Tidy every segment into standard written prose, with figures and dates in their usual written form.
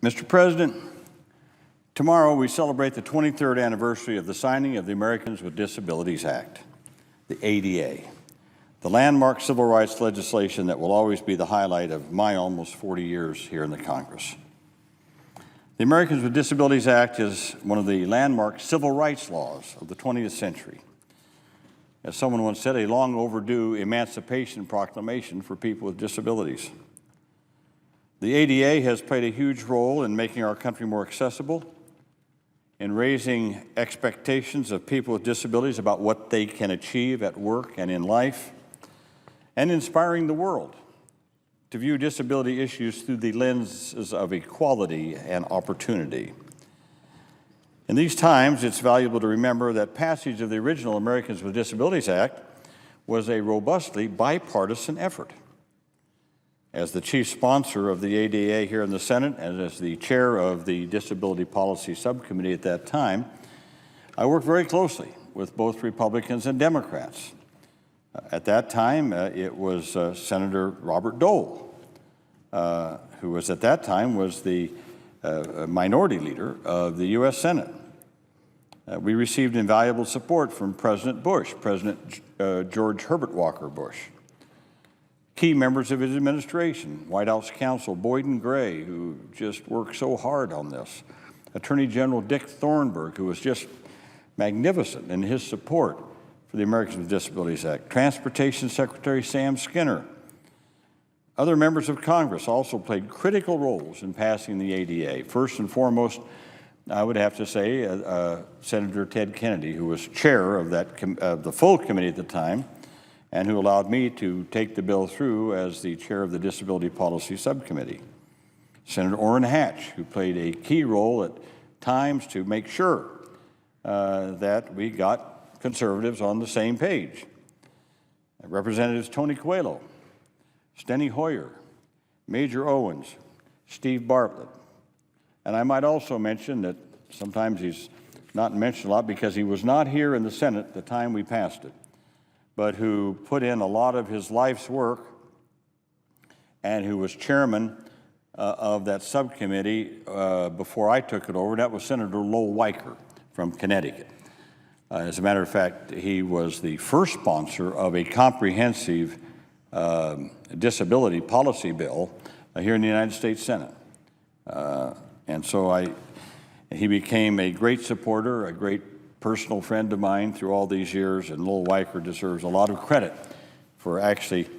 Mr. President, tomorrow we celebrate the 23rd anniversary of the signing of the Americans with Disabilities Act, the ADA, the landmark civil rights legislation that will always be the highlight of my almost 40 years here in the Congress. The Americans with Disabilities Act is one of the landmark civil rights laws of the 20th century. As someone once said, a long overdue emancipation proclamation for people with disabilities. The ADA has played a huge role in making our country more accessible, in raising expectations of people with disabilities about what they can achieve at work and in life, and inspiring the world to view disability issues through the lenses of equality and opportunity. In these times, it's valuable to remember that passage of the original Americans with Disabilities Act was a robustly bipartisan effort. As the chief sponsor of the ADA here in the Senate and as the chair of the Disability Policy Subcommittee at that time, I worked very closely with both Republicans and Democrats. At that time, it was Senator Robert Dole, who was at that time was the minority leader of the U.S. Senate. We received invaluable support from President Bush, President George Herbert Walker Bush, key members of his administration, White House counsel Boyd and Gray, who just worked so hard on this, Attorney General Dick Thornburgh, who was just magnificent in his support for the Americans with Disabilities Act, Transportation Secretary Sam Skinner. Other members of Congress also played critical roles in passing the ADA. First and foremost, I would have to say Senator Ted Kennedy, who was chair of the full committee at the time, and who allowed me to take the bill through as the chair of the Disability Policy Subcommittee. Senator Orrin Hatch, who played a key role at times to make sure that we got conservatives on the same page. Representatives Tony Coelho, Steny Hoyer, Major Owens, Steve Bartlett. And I might also mention that sometimes he's not mentioned a lot because he was not here in the Senate at the time we passed it, but who put in a lot of his life's work and who was chairman of that subcommittee before I took it over. That was Senator Lowell Weicker from Connecticut. As a matter of fact, he was the first sponsor of a comprehensive disability policy bill here in the United States Senate. And so he became a great supporter, a great personal friend of mine through all these years, and Lowell Weicker deserves a lot of credit for actually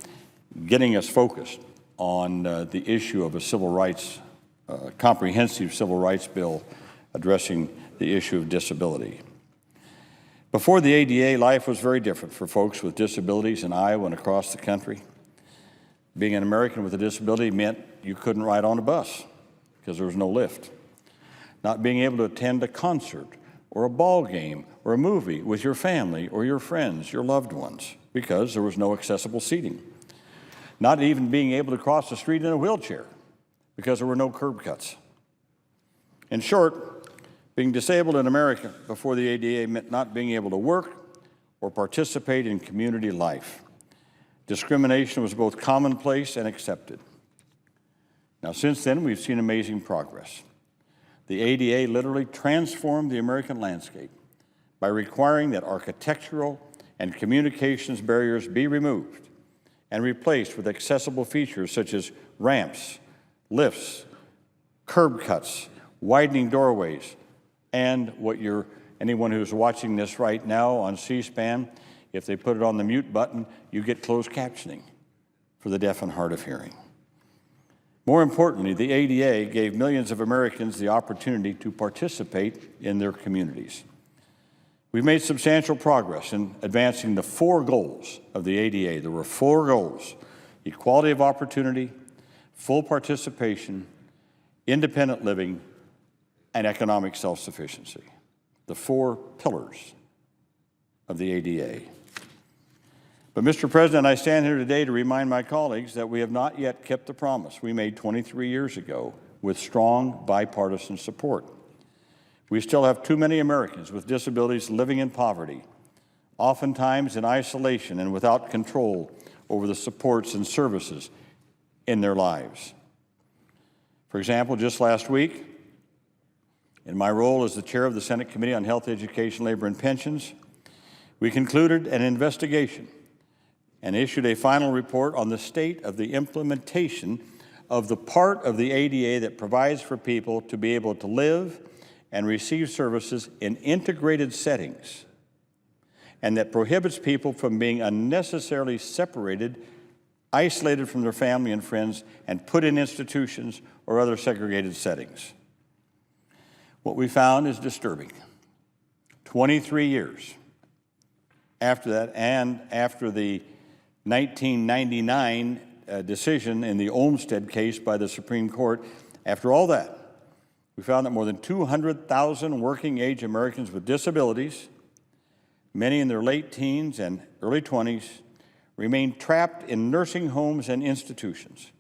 getting us focused on the issue of a civil rights, comprehensive civil rights bill addressing the issue of disability. Before the ADA, life was very different for folks with disabilities in Iowa and across the country. Being an American with a disability meant you couldn't ride on a bus because there was no lift. Not being able to attend a concert or a ball game or a movie with your family or your friends, your loved ones, because there was no accessible seating. Not even being able to cross the street in a wheelchair because there were no curb cuts. In short, being disabled in America before the ADA meant not being able to work or participate in community life. Discrimination was both commonplace and accepted. Now, since then, we've seen amazing progress. The ADA literally transformed the American landscape by requiring that architectural and communications barriers be removed and replaced with accessible features such as ramps, lifts, curb cuts, widening doorways, and anyone who's watching this right now on C-SPAN, if they put it on the mute button, you get closed captioning for the deaf and hard of hearing. More importantly, the ADA gave millions of Americans the opportunity to participate in their communities. We've made substantial progress in advancing the 4 goals of the ADA. There were 4 goals: equality of opportunity, full participation, independent living, and economic self-sufficiency. The 4 pillars of the ADA. But, Mr. President, I stand here today to remind my colleagues that we have not yet kept the promise we made 23 years ago with strong bipartisan support. We still have too many Americans with disabilities living in poverty, oftentimes in isolation and without control over the supports and services in their lives. For example, just last week, in my role as the chair of the Senate Committee on Health, Education, Labor, and Pensions, we concluded an investigation and issued a final report on the state of the implementation of the part of the ADA that provides for people to be able to live and receive services in integrated settings, and that prohibits people from being unnecessarily separated, isolated from their family and friends, and put in institutions or other segregated settings. What we found is disturbing. 23 years after that, and after the 1999 decision in the Olmstead case by the Supreme Court, after all that, we found that more than 200,000 working-age Americans with disabilities, many in their late teens and early 20s, remain trapped in nursing homes and institutions,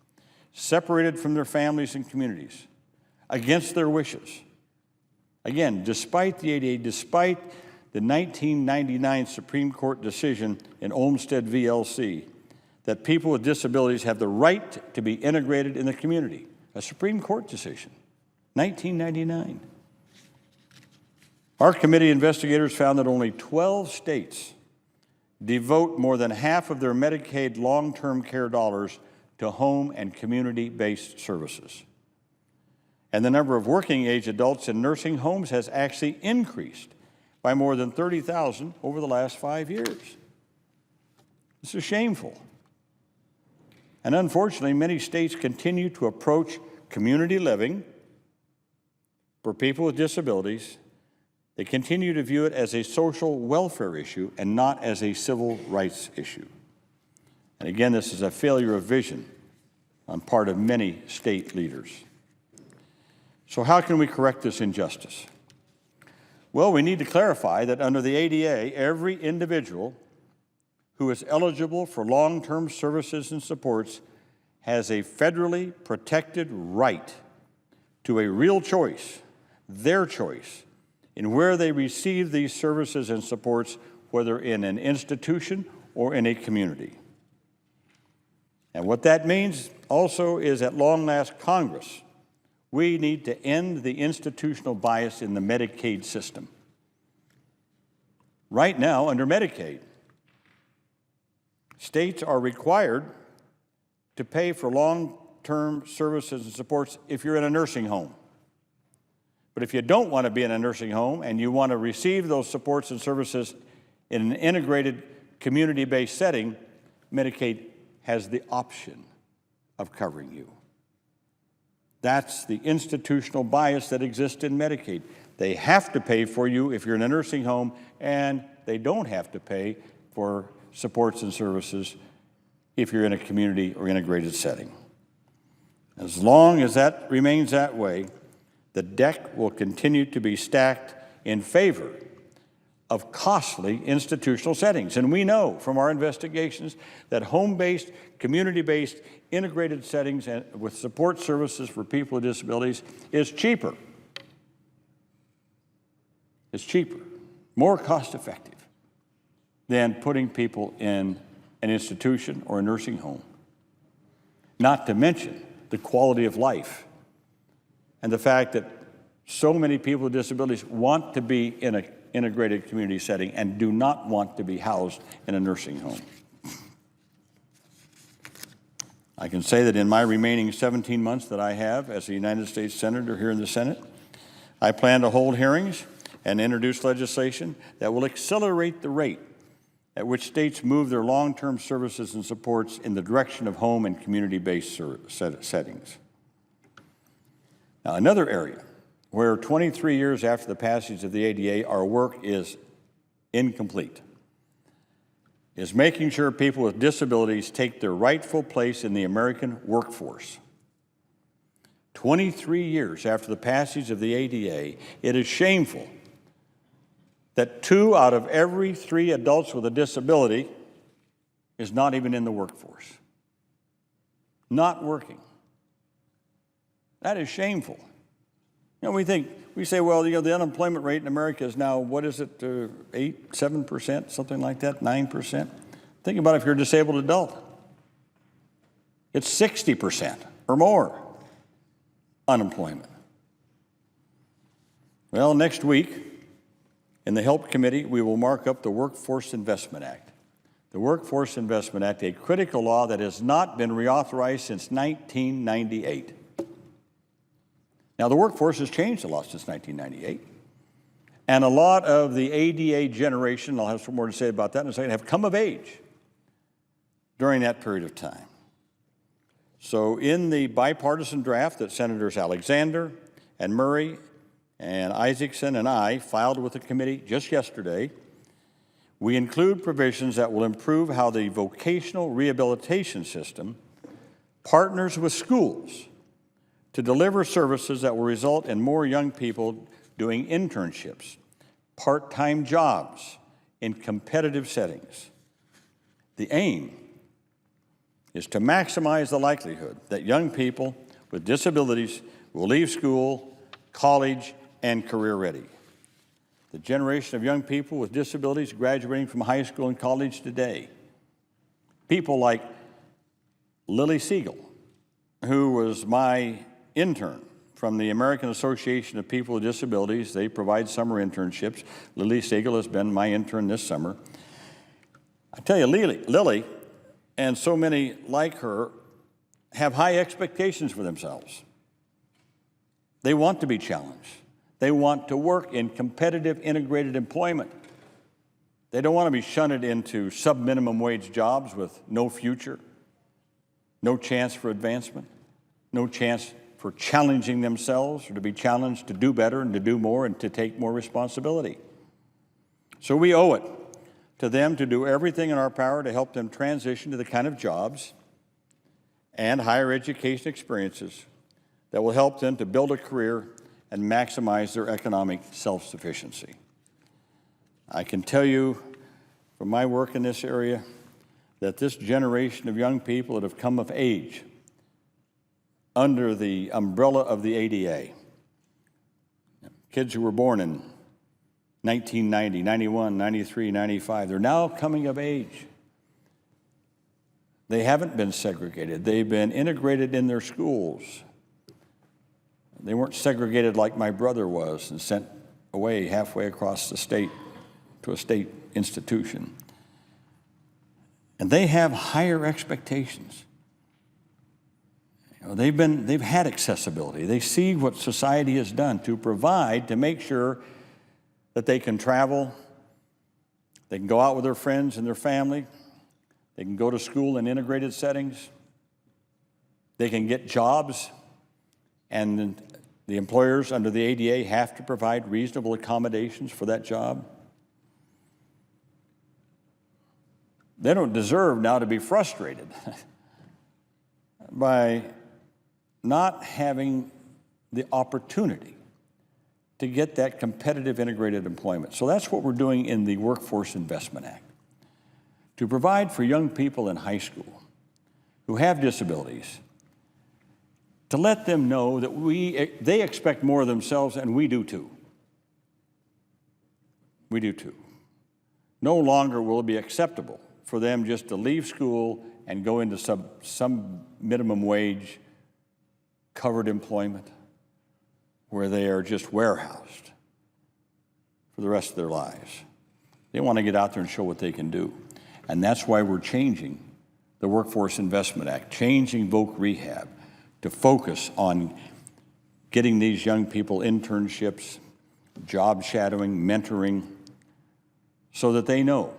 separated from their families and communities, against their wishes. Again, despite the ADA, despite the 1999 Supreme Court decision in Olmstead VLC, that people with disabilities have the right to be integrated in the community, a Supreme Court decision, 1999. Our committee investigators found that only 12 states devote more than half of their Medicaid long-term care dollars to home and community-based services. And the number of working-age adults in nursing homes has actually increased by more than 30,000 over the last 5 years. This is shameful. And unfortunately, many states continue to approach community living for people with disabilities. They continue to view it as a social welfare issue and not as a civil rights issue. And again, this is a failure of vision on part of many state leaders. So how can we correct this injustice? Well, we need to clarify that under the ADA, every individual who is eligible for long-term services and supports has a federally protected right to a real choice, their choice, in where they receive these services and supports, whether in an institution or in a community. And what that means also is, at long last, Congress, we need to end the institutional bias in the Medicaid system. Right now, under Medicaid, states are required to pay for long-term services and supports if you're in a nursing home. But if you don't want to be in a nursing home and you want to receive those supports and services in an integrated community-based setting, Medicaid has the option of covering you. That's the institutional bias that exists in Medicaid. They have to pay for you if you're in a nursing home, and they don't have to pay for supports and services if you're in a community or integrated setting. As long as that remains that way, the deck will continue to be stacked in favor of costly institutional settings. And we know from our investigations that home-based, community-based, integrated settings with support services for people with disabilities is cheaper. It's cheaper, more cost-effective than putting people in an institution or a nursing home. Not to mention the quality of life and the fact that so many people with disabilities want to be in an integrated community setting and do not want to be housed in a nursing home. I can say that in my remaining 17 months that I have as a United States Senator here in the Senate, I plan to hold hearings and introduce legislation that will accelerate the rate at which states move their long-term services and supports in the direction of home and community-based settings. Now, another area where 23 years after the passage of the ADA, our work is incomplete, is making sure people with disabilities take their rightful place in the American workforce. 23 years after the passage of the ADA, it is shameful that 2 out of every 3 adults with a disability is not even in the workforce, not working. That is shameful. You know, we say, well, you know, the unemployment rate in America is now, what is it, 8, 7%, something like that, 9%? Think about if you're a disabled adult. It's 60% or more. unemployment. Well, next week, in the Help Committee, we will mark up the Workforce Investment Act. The Workforce Investment Act, a critical law that has not been reauthorized since 1998. Now, the workforce has changed a lot since 1998. And a lot of the ADA generation, I'll have some more to say about that in a second, have come of age during that period of time. So in the bipartisan draft that Senators Alexander and Murray and Isaacson and I filed with the committee just yesterday, we include provisions that will improve how the vocational rehabilitation system partners with schools to deliver services that will result in more young people doing internships, part-time jobs in competitive settings. The aim is to maximize the likelihood that young people with disabilities will leave school, college, and career ready. The generation of young people with disabilities graduating from high school and college today, people like Lily Siegel, who was my intern from the American Association of People with Disabilities. They provide summer internships. Lily Siegel has been my intern this summer. I tell you, Lily and so many like her have high expectations for themselves. They want to be challenged. They want to work in competitive integrated employment. They don't want to be shunted into sub-minimum wage jobs with no future, no chance for advancement, no chance for challenging themselves or to be challenged to do better and to do more and to take more responsibility. So we owe it to them to do everything in our power to help them transition to the kind of jobs and higher education experiences that will help them to build a career and maximize their economic self-sufficiency. I can tell you from my work in this area that this generation of young people that have come of age under the umbrella of the ADA, kids who were born in 1990, 91, 93, 95, they're now coming of age. They haven't been segregated. They've been integrated in their schools. They weren't segregated like my brother was and sent away halfway across the state to a state institution. And they have higher expectations. You know, they've had accessibility. They see what society has done to provide, to make sure that they can travel, they can go out with their friends and their family, they can go to school in integrated settings, they can get jobs, and the employers under the ADA have to provide reasonable accommodations for that job. They don't deserve now to be frustrated by not having the opportunity to get that competitive integrated employment. So that's what we're doing in the Workforce Investment Act, to provide for young people in high school who have disabilities, to let them know that they expect more of themselves, and we do too. We do too. No longer will it be acceptable for them just to leave school and go into some minimum wage covered employment where they are just warehoused for the rest of their lives. They want to get out there and show what they can do. And that's why we're changing the Workforce Investment Act, changing voc rehab to focus on getting these young people internships, job shadowing, mentoring, so that they know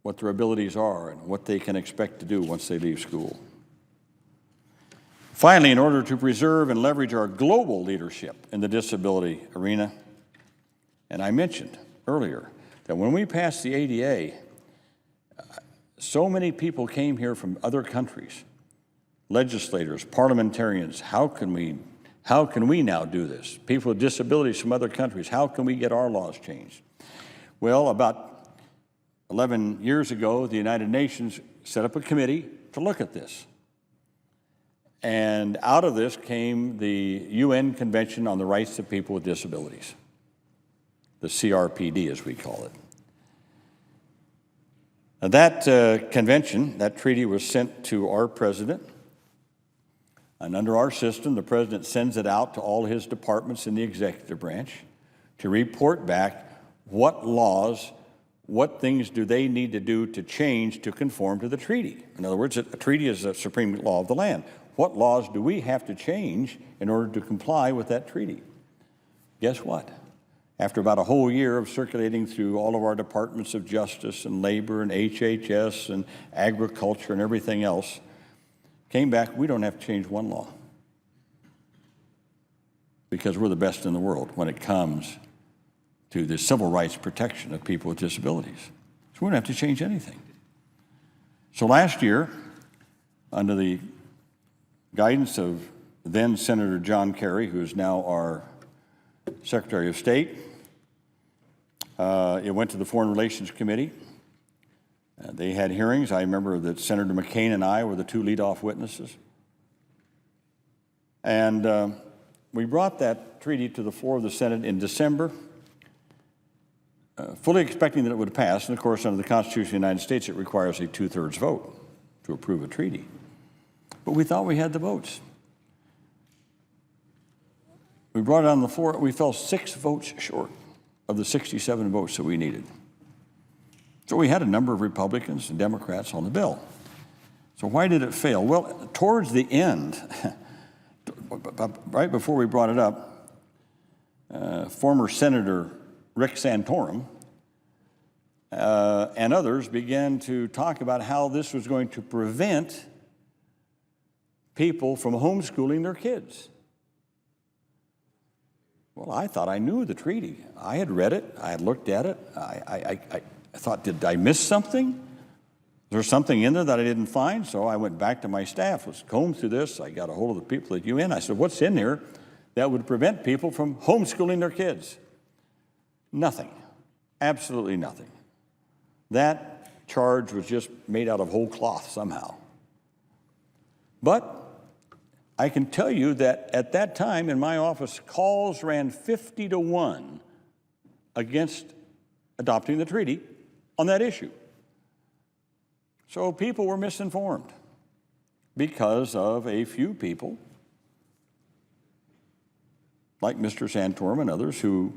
what their abilities are and what they can expect to do once they leave school. Finally, in order to preserve and leverage our global leadership in the disability arena, and I mentioned earlier that when we passed the ADA, so many people came here from other countries, legislators, parliamentarians. How can we now do this? People with disabilities from other countries, how can we get our laws changed? Well, about 11 years ago, the United Nations set up a committee to look at this. And out of this came the UN Convention on the Rights of People with Disabilities, the CRPD as we call it. Now that convention, that treaty was sent to our president And under our system, the president sends it out to all his departments in the executive branch to report back what laws, what things do they need to do to change to conform to the treaty. In other words, a treaty is a supreme law of the land. What laws do we have to change in order to comply with that treaty? Guess what? After about a whole year of circulating through all of our departments of justice and labor and HHS and agriculture and everything else, came back, we don't have to change one law because we're the best in the world when it comes to the civil rights protection of people with disabilities. So we don't have to change anything. So last year, under the guidance of then Senator John Kerry, who is now our Secretary of State, it went to the Foreign Relations Committee. They had hearings. I remember that Senator McCain and I were the two lead-off witnesses. And we brought that treaty to the floor of the Senate in December, fully expecting that it would pass. And of course, under the Constitution of the United States, it requires a 2/3 vote to approve a treaty. But we thought we had the votes. We brought it on the floor. We fell 6 votes short of the 67 votes that we needed. So we had a number of Republicans and Democrats on the bill. So why did it fail? Well, towards the end, right before we brought it up, former Senator Rick Santorum and others began to talk about how this was going to prevent people from homeschooling their kids. Well, I thought I knew the treaty. I had read it. I had looked at it. I thought, did I miss something? Was there something in there that I didn't find? So I went back to my staff, was combed through this. I got a hold of the people at UN. I said, what's in there that would prevent people from homeschooling their kids? Nothing. Absolutely nothing. That charge was just made out of whole cloth somehow. But I can tell you that at that time in my office, calls ran 50-1 against adopting the treaty on that issue. So people were misinformed because of a few people like Mr. Santorum and others who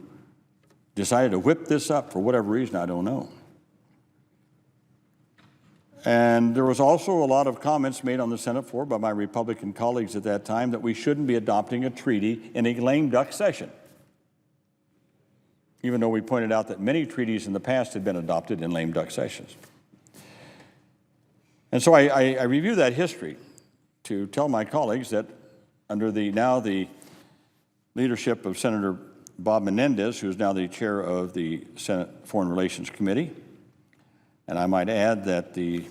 decided to whip this up for whatever reason, I don't know. And there was also a lot of comments made on the Senate floor by my Republican colleagues at that time that we shouldn't be adopting a treaty in a lame duck session, even though we pointed out that many treaties in the past had been adopted in lame duck sessions. And so I review that history to tell my colleagues that under the leadership of Senator Bob Menendez, who is now the chair of the Senate Foreign Relations Committee, and I might add that the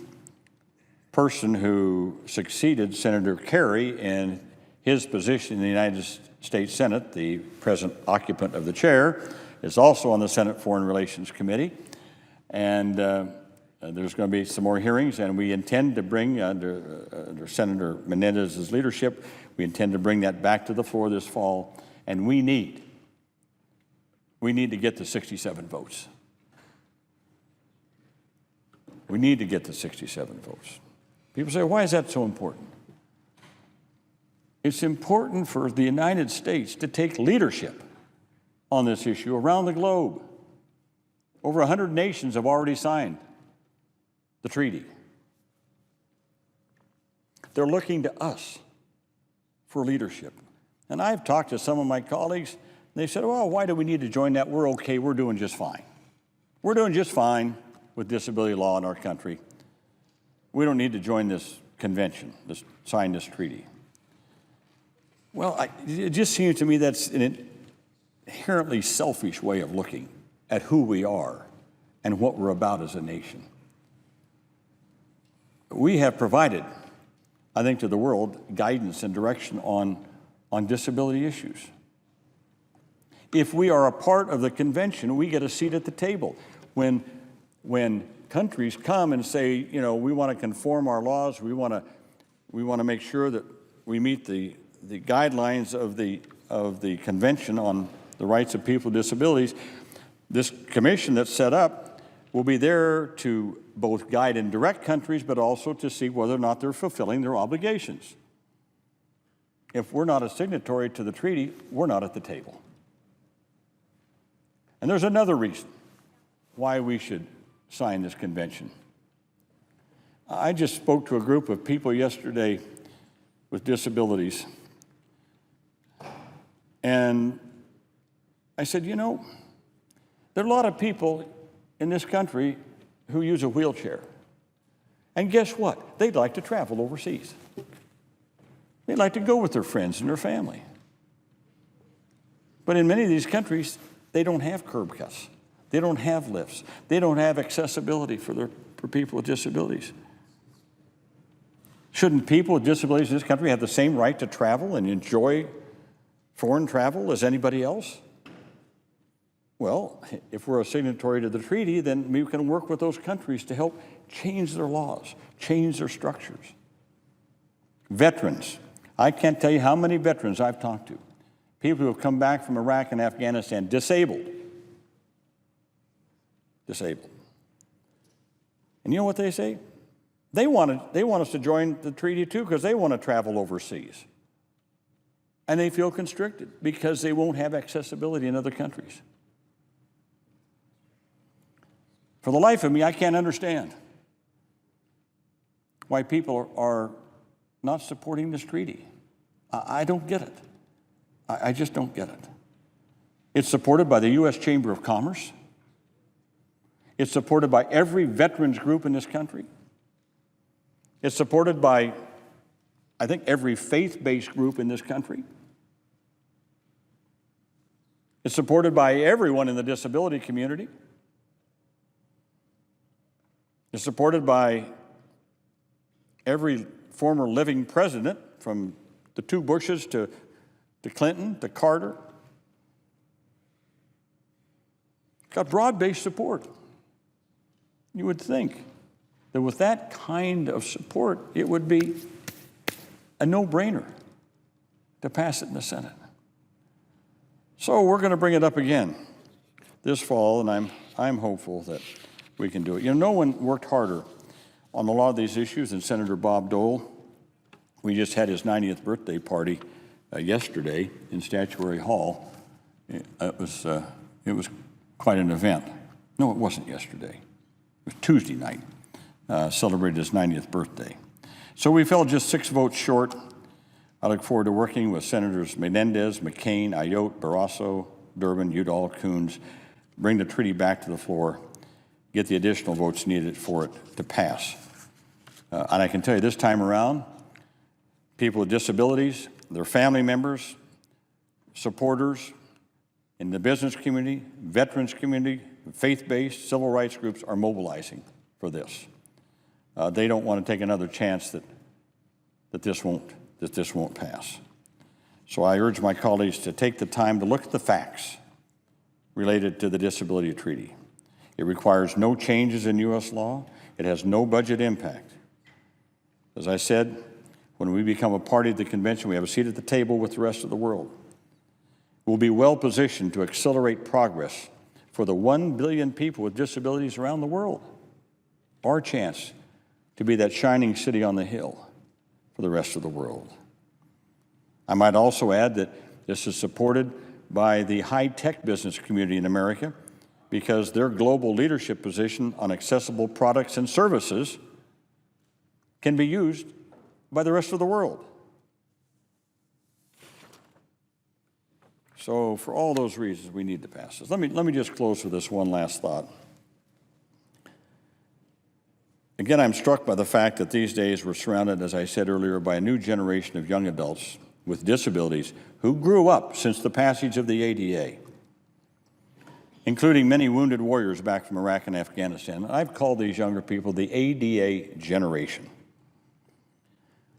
person who succeeded Senator Kerry in his position in the United States Senate, the present occupant of the chair, is also on the Senate Foreign Relations Committee. And there's going to be some more hearings, and we intend to bring, under Senator Menendez's leadership, we intend to bring that back to the floor this fall. And we need to get the 67 votes. We need to get the 67 votes. People say, why is that so important? It's important for the United States to take leadership on this issue around the globe. Over 100 nations have already signed the treaty. They're looking to us for leadership. And I've talked to some of my colleagues, and they said, well, why do we need to join that? We're okay. We're doing just fine. We're doing just fine with disability law in our country. We don't need to join this convention, sign this treaty. Well, it just seems to me that's an inherently selfish way of looking at who we are and what we're about as a nation. We have provided, I think, to the world guidance and direction on disability issues. If we are a part of the convention, we get a seat at the table. When countries come and say, you know, we want to conform our laws, we want to make sure that we meet the guidelines of the Convention on the Rights of People with Disabilities, this commission that's set up will be there to both guide and direct countries, but also to see whether or not they're fulfilling their obligations. if we're not a signatory to the treaty, we're not at the table. And there's another reason why we should sign this convention. I just spoke to a group of people yesterday with disabilities, and I said, you know, there are a lot of people in this country who use a wheelchair. And guess what? They'd like to travel overseas. They'd like to go with their friends and their family. But in many of these countries, they don't have curb cuts. They don't have lifts. They don't have accessibility for people with disabilities. Shouldn't people with disabilities in this country have the same right to travel and enjoy foreign travel as anybody else? Well, if we're a signatory to the treaty, then we can work with those countries to help change their laws, change their structures. Veterans. I can't tell you how many veterans I've talked to. People who have come back from Iraq and Afghanistan disabled. Disabled. And you know what they say? They want us to join the treaty too because they want to travel overseas. And they feel constricted because they won't have accessibility in other countries. For the life of me, I can't understand why people are not supporting this treaty. I don't get it. I just don't get it. It's supported by the U.S. Chamber of Commerce. It's supported by every veterans group in this country. It's supported by, I think, every faith-based group in this country. It's supported by everyone in the disability community. It's supported by every former living president, from the two Bushes to Clinton to Carter. It's got broad-based support. You would think that with that kind of support, it would be a no-brainer to pass it in the Senate. So we're going to bring it up again this fall, and I'm hopeful that we can do it. You know, no one worked harder on a lot of these issues than Senator Bob Dole. We just had his 90th birthday party yesterday in Statuary Hall. It was quite an event. No, it wasn't yesterday. It was Tuesday night. Celebrated his 90th birthday. So we fell just 6 votes short. I look forward to working with Senators Menendez, McCain, Ayotte, Barrasso, Durbin, Udall, Coons, bring the treaty back to the floor, get the additional votes needed for it to pass. And I can tell you this time around, people with disabilities, their family members, supporters in the business community, veterans community, faith-based, civil rights groups are mobilizing for this. They don't want to take another chance that this won't pass. So I urge my colleagues to take the time to look at the facts related to the disability treaty. It requires no changes in U.S. law. It has no budget impact. As I said, when we become a party to the convention, we have a seat at the table with the rest of the world. We'll be well positioned to accelerate progress for the 1 billion people with disabilities around the world. Our chance to be that shining city on the hill for the rest of the world. I might also add that this is supported by the high-tech business community in America because their global leadership position on accessible products and services can be used by the rest of the world. So for all those reasons, we need to pass this. Let me just close with this one last thought. Again, I'm struck by the fact that these days we're surrounded, as I said earlier, by a new generation of young adults with disabilities who grew up since the passage of the ADA, including many wounded warriors back from Iraq and Afghanistan. I've called these younger people the ADA generation.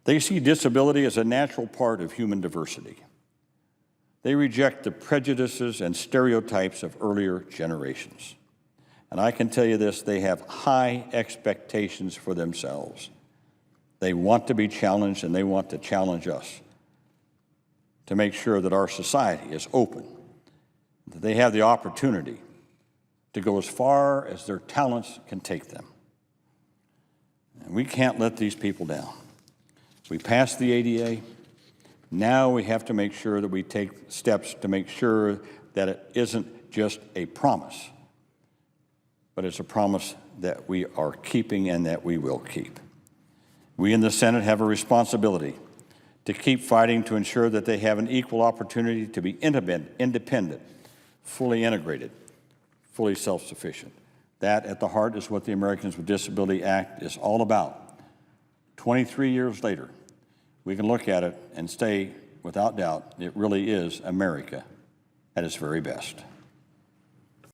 They see disability as a natural part of human diversity. They reject the prejudices and stereotypes of earlier generations. And I can tell you this, they have high expectations for themselves. They want to be challenged, and they want to challenge us to make sure that our society is open, that they have the opportunity to go as far as their talents can take them. And we can't let these people down. We passed the ADA. Now we have to make sure that we take steps to make sure that it isn't just a promise, but it's a promise that we are keeping and that we will keep. We in the Senate have a responsibility to keep fighting to ensure that they have an equal opportunity to be independent, fully integrated, fully self-sufficient. That, at the heart, is what the Americans with Disabilities Act is all about. 23 years later, we can look at it and say, without doubt, it really is America at its very best.